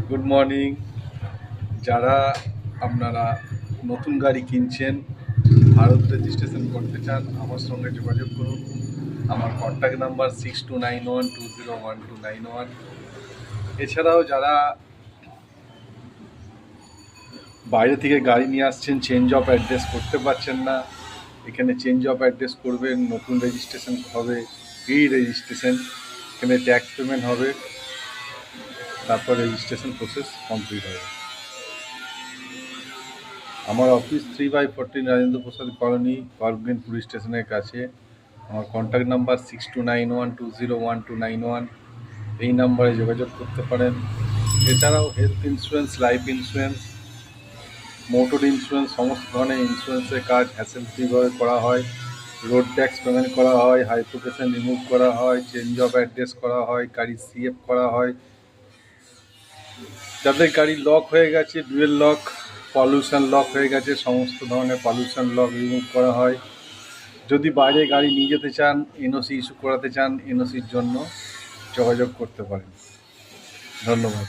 Good morning. যারা আপনারা নতুন গাড়ি কিনছেন, ভারত রেজিস্ট্রেশন করতে চান, আমার সঙ্গে যোগাযোগ করুন। আমার কন্ট্যাক্ট নাম্বার 6291201291। এছাড়াও যারা বাইরে থেকে গাড়ি নিয়ে আসছেন, চেঞ্জ অফ অ্যাড্রেস করতে পারছেন না, এখানে চেঞ্জ অফ অ্যাড্রেস করবেন, নতুন রেজিস্ট্রেশন হবে, রেজিস্ট্রেশন, এখানে ট্যাক্স পেমেন্ট হবে, তারপর রেজিস্ট্রেশন প্রসেস কমপ্লিট হবে। আমার office 3/14 Rajendra Prasad colony, Golf Green police স্টেশনের কাছে। আমার কন্ট্যাক্ট নাম্বার 6291201291। এই নাম্বারে যোগাযোগ করতে পারেন। এছাড়াও health insurance, life insurance, motor insurance, সমস্ত ধরনের ইন্স্যুরেন্সের কাজ হ্যাসেল ফ্রিভাবে করা হয়। রোড ট্যাক্স পেমেন্ট করা হয়, হাইপোটেশন রিমুভ করা হয়, চেঞ্জ অফ অ্যাড্রেস করা হয়, গাড়ির সিএফ করা হয়। যাদের গাড়ি লক হয়ে গেছে, ডুয়েল লক, পলিউশন লক হয়ে গেছে, সমস্ত ধরনের পলিউশন লক রিমুভ করা হয়। যদি বাইরে গাড়ি নিয়ে যেতে চান, এনওসি ইস্যু করাতে চান, এনওসির জন্য যোগাযোগ করতে পারেন। ধন্যবাদ।